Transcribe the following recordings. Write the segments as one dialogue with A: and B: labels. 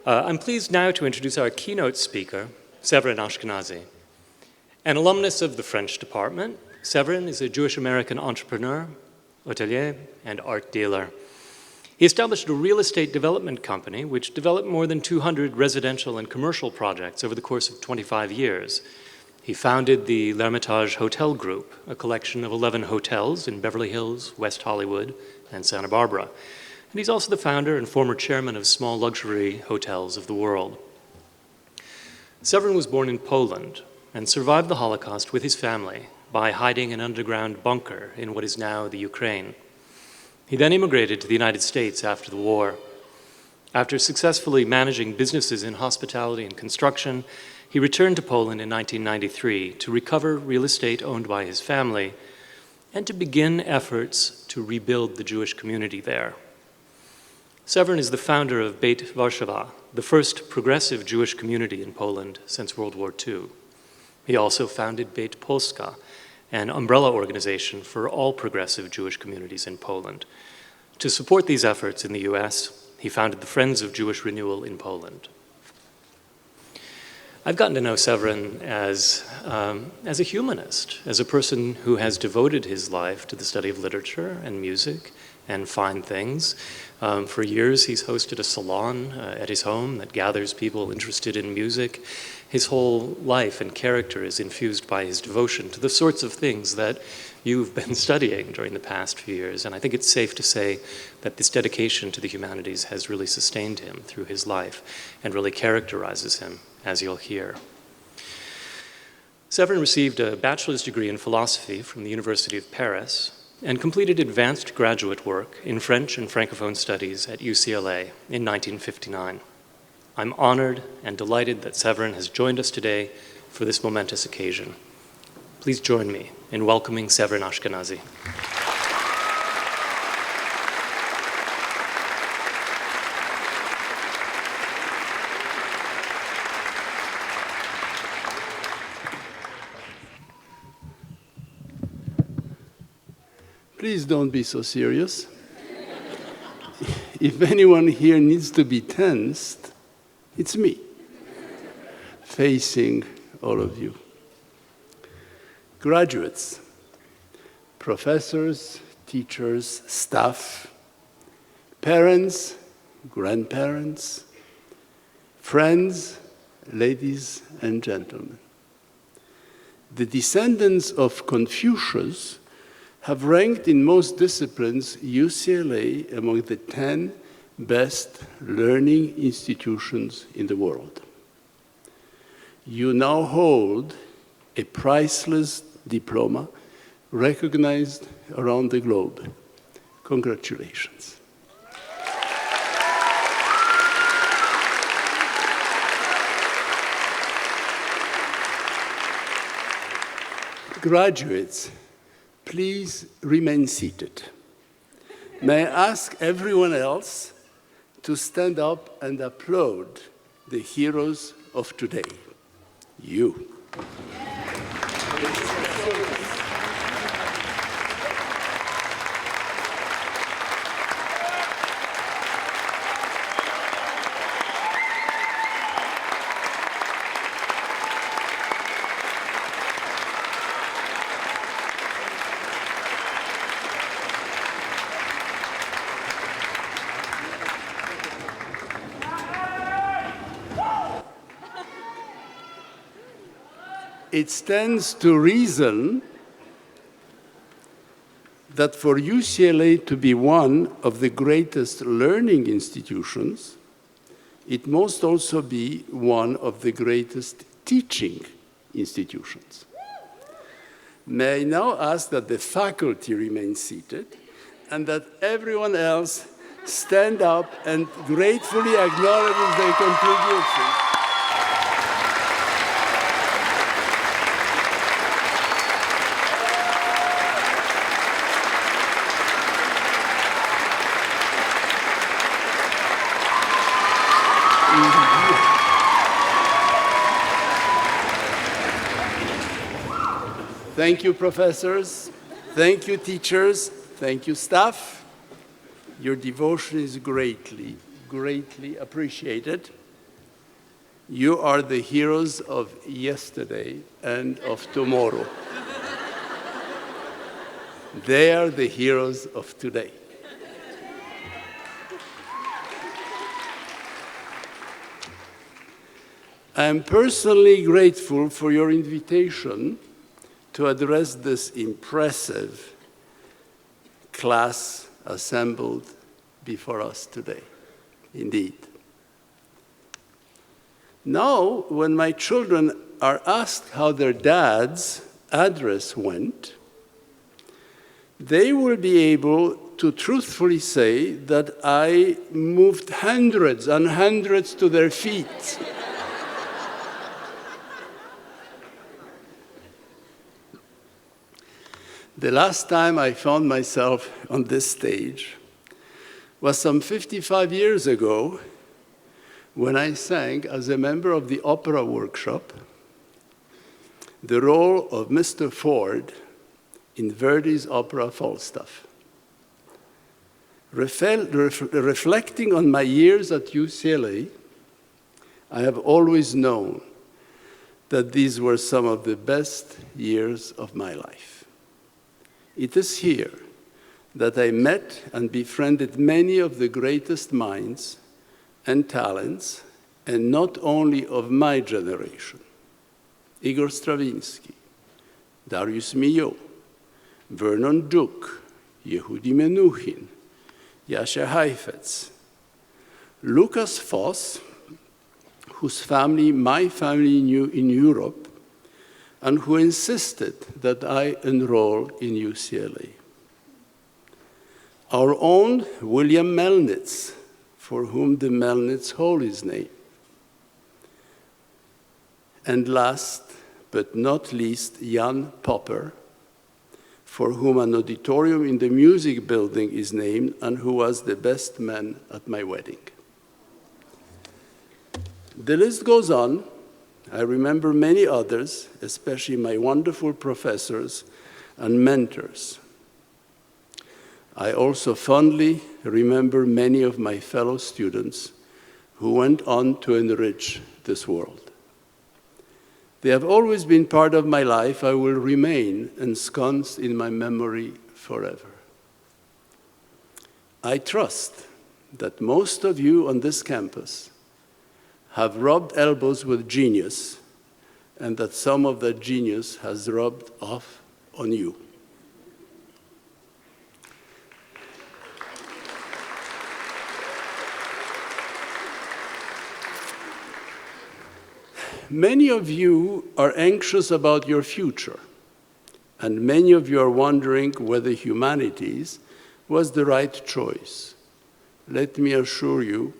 A: I'm pleased now to introduce our keynote speaker, Severyn Ashkenazy. An alumnus of the French department, Severyn is a Jewish-American entrepreneur, hotelier, and art dealer. He established a real estate development company which developed more than 200 residential and commercial projects over the course of 25 years. He founded the L'Hermitage Hotel Group, a collection of 11 hotels in Beverly Hills, West Hollywood, and Santa Barbara. And he's also the founder and former chairman of Small Luxury Hotels of the World. Severyn was born in Poland and survived the Holocaust with his family by hiding in an underground bunker in what is now the Ukraine. He then immigrated to the United States after the war. After successfully managing businesses in hospitality and construction, he returned to Poland in 1993 to recover real estate owned by his family and to begin efforts to rebuild the Jewish community there. Severyn is the founder of Beit Warszawa, the first progressive Jewish community in Poland since World War II. He also founded Beit Polska, an umbrella organization for all progressive Jewish communities in Poland. To support these efforts in the US, he founded the Friends of Jewish Renewal in Poland. I've gotten to know Severyn as a humanist, as a person who has devoted his life to the study of literature and music and fine things. For years, he's hosted a salon at his home that gathers people interested in music. His whole life and character is infused by his devotion to the sorts of things that you've been studying during the past few years. And I think it's safe to say that this dedication to the humanities has really sustained him through his life and really characterizes him, as you'll hear. Severyn received a bachelor's degree in philosophy from the University of Paris and completed advanced graduate work in French and Francophone Studies at UCLA in 1959. I'm honored and delighted that Severyn has joined us today for this momentous occasion. Please join me in welcoming Severyn Ashkenazy.
B: Please don't be so serious. If anyone here needs to be tensed, it's me, facing all of you. Graduates, professors, teachers, staff, parents, grandparents, friends, ladies and gentlemen. The descendants of Confucius have ranked in most disciplines UCLA among the 10 best learning institutions in the world. You now hold a priceless diploma recognized around the globe. Congratulations. Graduates, please remain seated. May I ask everyone else to stand up and applaud the heroes of today, you. It stands to reason that for UCLA to be one of the greatest learning institutions, it must also be one of the greatest teaching institutions. May I now ask that the faculty remain seated and that everyone else stand up and gratefully acknowledge their contribution. Thank you, professors. Thank you, teachers. Thank you, staff. Your devotion is greatly, greatly appreciated. You are the heroes of yesterday and of tomorrow. They are the heroes of today. I am personally grateful for your invitation to address this impressive class assembled before us today. Indeed. Now, when my children are asked how their dad's address went, they will be able to truthfully say that I moved hundreds and hundreds to their feet. The last time I found myself on this stage was some 55 years ago when I sang as a member of the opera workshop the role of Mr. Ford in Verdi's opera Falstaff. Reflecting on my years at UCLA, I have always known that these were some of the best years of my life. It is here that I met and befriended many of the greatest minds and talents, and not only of my generation. Igor Stravinsky, Darius Milhaud, Vernon Duke, Yehudi Menuhin, Yasser Heifetz, Lucas Foss, whose family my family knew in Europe, and who insisted that I enroll in UCLA. Our own William Melnitz, for whom the Melnitz Hall is named. And last but not least, Jan Popper, for whom an auditorium in the music building is named and who was the best man at my wedding. The list goes on. I remember many others, especially my wonderful professors and mentors. I also fondly remember many of my fellow students who went on to enrich this world. They have always been part of my life. I will remain ensconced in my memory forever. I trust that most of you on this campus have rubbed elbows with genius, and that some of that genius has rubbed off on you. Many of you are anxious about your future, and many of you are wondering whether humanities was the right choice. Let me assure you,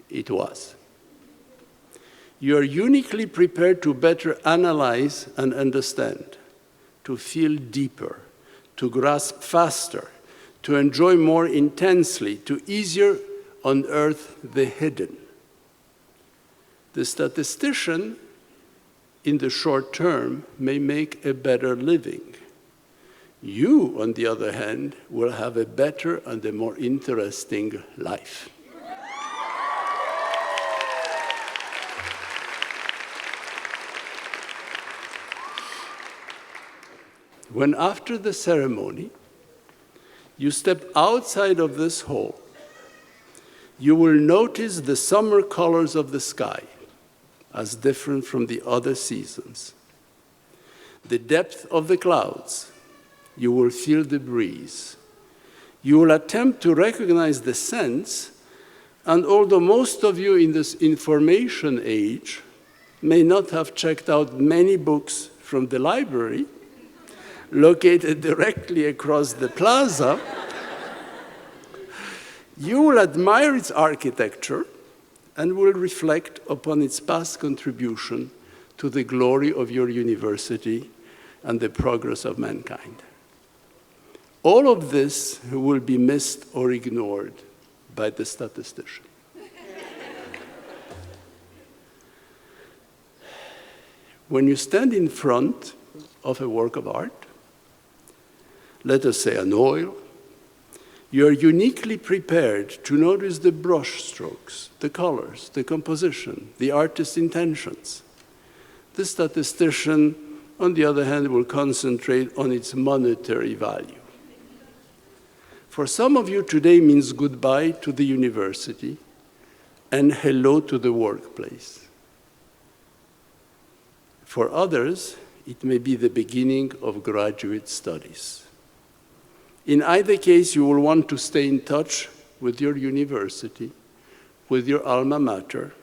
B: it was. You are uniquely prepared to better analyze and understand, to feel deeper, to grasp faster, to enjoy more intensely, to easier unearth the hidden. The statistician, in the short term, may make a better living. You, on the other hand, will have a better and a more interesting life. When after the ceremony, you step outside of this hall, you will notice the summer colors of the sky as different from the other seasons. The depth of the clouds, you will feel the breeze. You will attempt to recognize the scents, and although most of you in this information age may not have checked out many books from the library, located directly across the plaza, you will admire its architecture and will reflect upon its past contribution to the glory of your university and the progress of mankind. All of this will be missed or ignored by the statistician. When you stand in front of a work of art, let us say an oil, You are uniquely prepared to notice the brush strokes, the colors, the composition, the artist's intentions. The statistician, on the other hand, will concentrate on its monetary value. For some of you, today means goodbye to the university and hello to the workplace. For others, it may be the beginning of graduate studies. In either case, you will want to stay in touch with your university, with your alma mater.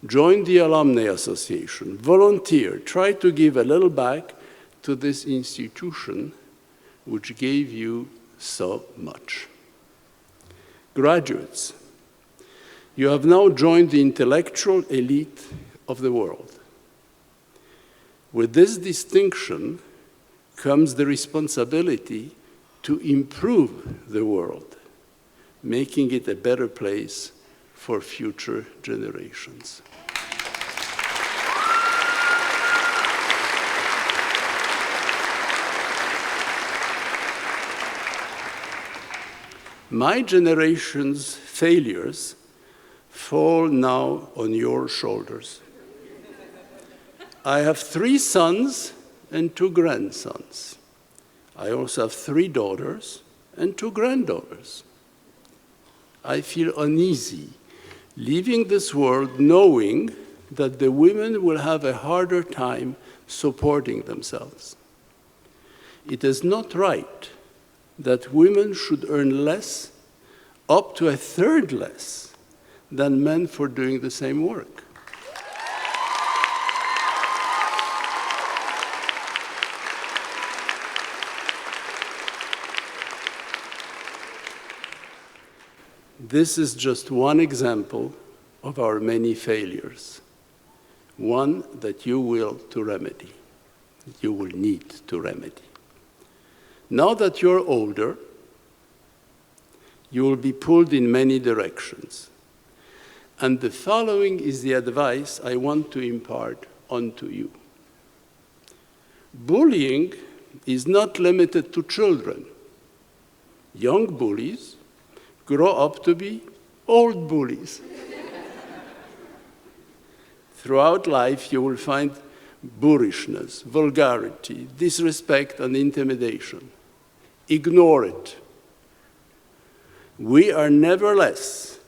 B: Join the Alumni Association, volunteer, try to give a little back to this institution which gave you so much. Graduates, you have now joined the intellectual elite of the world. With this distinction comes the responsibility to improve the world, making it a better place for future generations. My generation's failures fall now on your shoulders. I have 3 sons and 2 grandsons. I also have 3 daughters and 2 granddaughters. I feel uneasy leaving this world knowing that the women will have a harder time supporting themselves. It is not right that women should earn less, up to 1/3 less, than men for doing the same work. This is just one example of our many failures, one that you will need to remedy. Now that you're older, you will be pulled in many directions. And the following is the advice I want to impart onto you. Bullying is not limited to children. Young bullies grow up to be old bullies. Throughout life, you will find boorishness, vulgarity, disrespect, and intimidation. Ignore it. We are never less.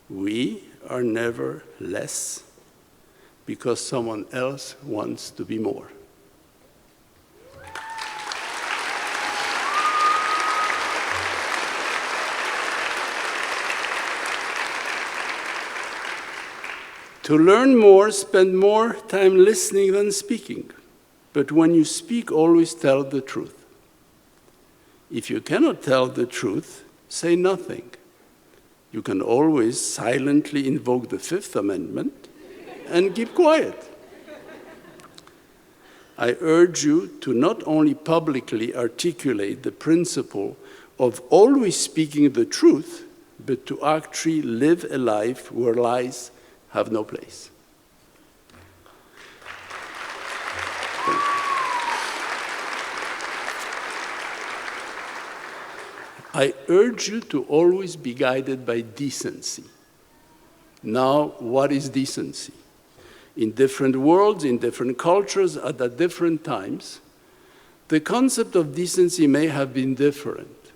B: We are never less because someone else wants to be more. To learn more, spend more time listening than speaking. But when you speak, always tell the truth. If you cannot tell the truth, say nothing. You can always silently invoke the Fifth Amendment and keep quiet. I urge you to not only publicly articulate the principle of always speaking the truth, but to actually live a life where lies have no place. I urge you to always be guided by decency. Now, what is decency? In different worlds, in different cultures, at different times, the concept of decency may have been different.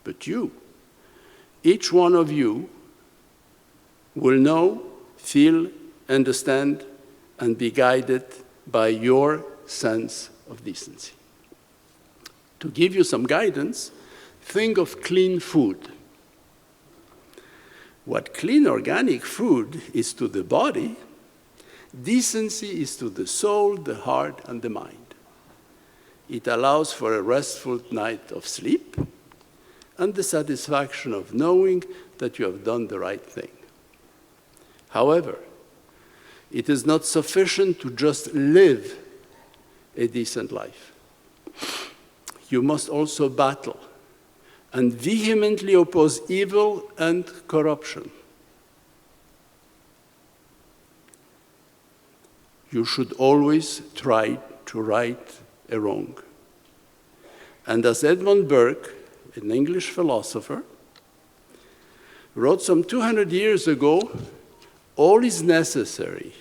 B: But you, each one of you, will know, feel, understand, and be guided by your sense of decency. To give you some guidance, think of clean food. What clean organic food is to the body, decency is to the soul, the heart, and the mind. It allows for a restful night of sleep and the satisfaction of knowing that you have done the right thing. However, it is not sufficient to just live a decent life. You must also battle and vehemently oppose evil and corruption. You should always try to right a wrong. And as Edmund Burke, an English philosopher, wrote some 200 years ago, all is necessary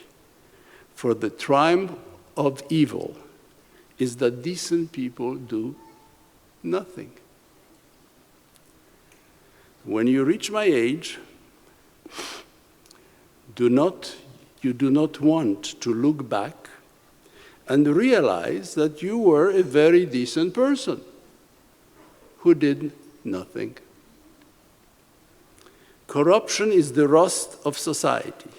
B: for the triumph of evil is that decent people do nothing. When you reach my age, you do not want to look back and realize that you were a very decent person who did nothing. Corruption is the rust of society.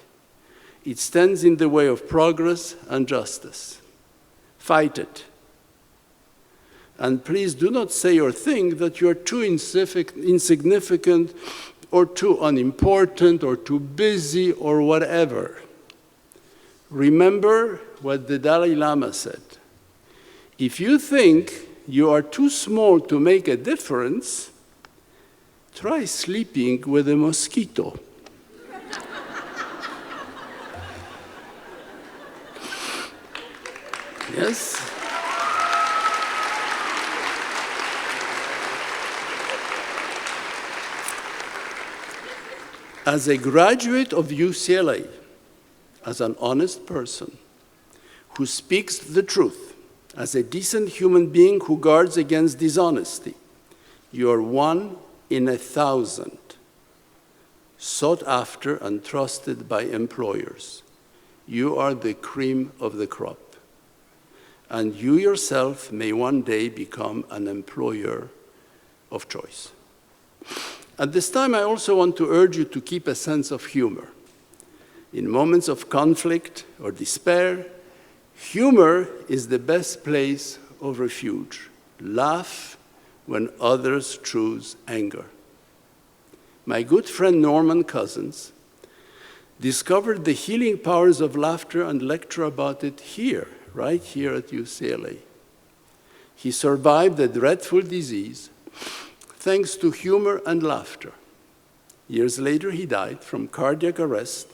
B: It stands in the way of progress and justice. Fight it. And please do not say or think that you are too insignificant or too unimportant or too busy or whatever. Remember what the Dalai Lama said. If you think you are too small to make a difference, try sleeping with a mosquito. Yes? As a graduate of UCLA, as an honest person who speaks the truth, as a decent human being who guards against dishonesty, you are one in 1,000, sought after and trusted by employers. You are the cream of the crop. And you yourself may one day become an employer of choice. At this time, I also want to urge you to keep a sense of humor. In moments of conflict or despair, humor is the best place of refuge. Laugh when others choose anger. My good friend Norman Cousins discovered the healing powers of laughter and lectured about it here, right here at UCLA. He survived a dreadful disease thanks to humor and laughter. Years later, he died from cardiac arrest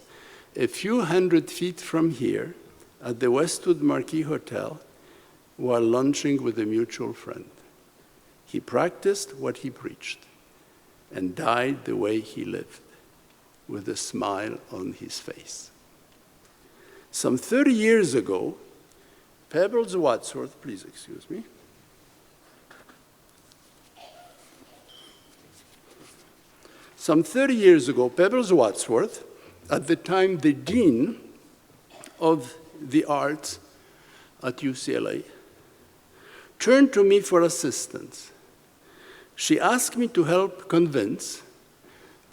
B: a few hundred feet from here at the Westwood Marquis Hotel while lunching with a mutual friend. He practiced what he preached and died the way he lived, with a smile on his face. Some 30 years ago, Pebbles Wadsworth, please excuse me. Some 30 years ago, Pebbles Wadsworth, at the time the dean of the arts at UCLA, turned to me for assistance. She asked me to help convince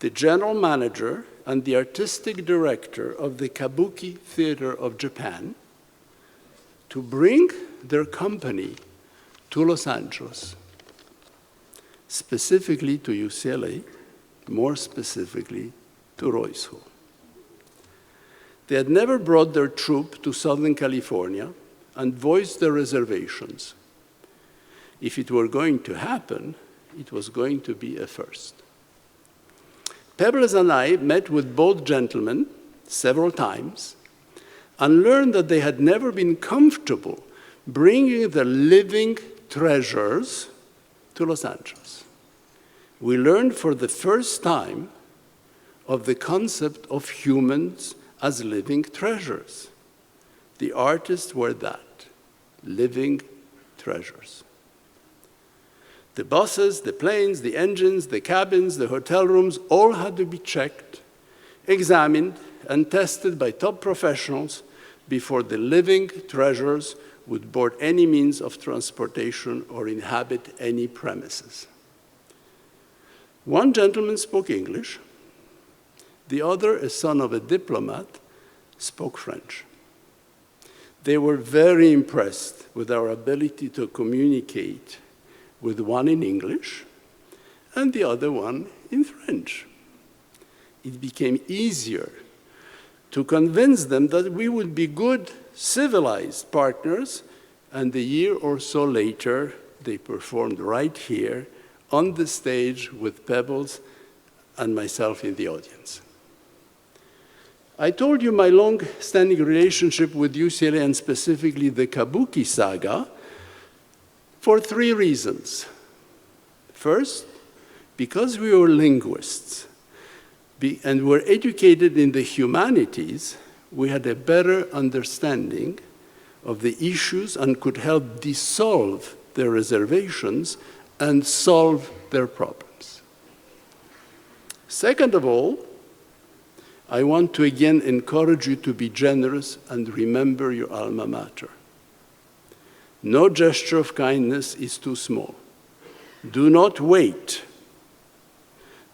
B: the general manager and the artistic director of the Kabuki Theater of Japan to bring their company to Los Angeles, specifically to UCLA, more specifically to Royce Hall. They had never brought their troupe to Southern California and voiced their reservations. If it were going to happen, it was going to be a first. Pebbles and I met with both gentlemen several times and learned that they had never been comfortable bringing their living treasures to Los Angeles. We learned for the first time of the concept of humans as living treasures. The artists were that, living treasures. The buses, the planes, the engines, the cabins, the hotel rooms, all had to be checked, examined, and tested by top professionals before the living treasures would board any means of transportation or inhabit any premises. One gentleman spoke English. The other, a son of a diplomat, spoke French. They were very impressed with our ability to communicate with one in English and the other one in French. It became easier to convince them that we would be good, civilized partners, and a year or so later, they performed right here on the stage with Pebbles and myself in the audience. I told you my long-standing relationship with UCLA and specifically the Kabuki saga for 3 reasons. First, because we were linguists and were educated in the humanities, we had a better understanding of the issues and could help dissolve their reservations and solve their problems. Second of all, I want to again encourage you to be generous and remember your alma mater. No gesture of kindness is too small. Do not wait.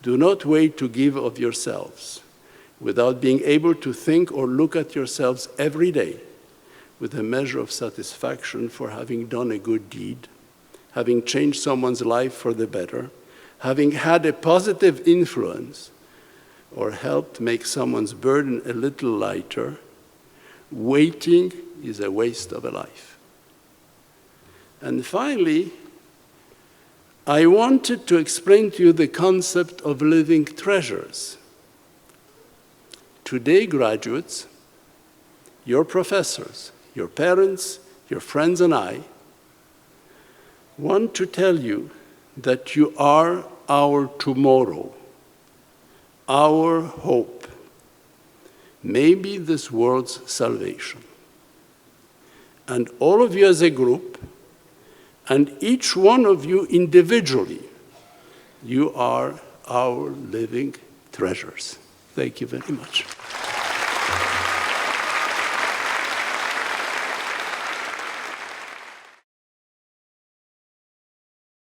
B: Do not wait to give of yourselves without being able to think or look at yourselves every day with a measure of satisfaction for having done a good deed, having changed someone's life for the better, having had a positive influence, or helped make someone's burden a little lighter. Waiting is a waste of a life. And finally, I wanted to explain to you the concept of living treasures. Today, graduates, your professors, your parents, your friends, and I want to tell you that you are our tomorrow, our hope, maybe this world's salvation. And all of you as a group, and each one of you individually, you are our living treasures. Thank you very much.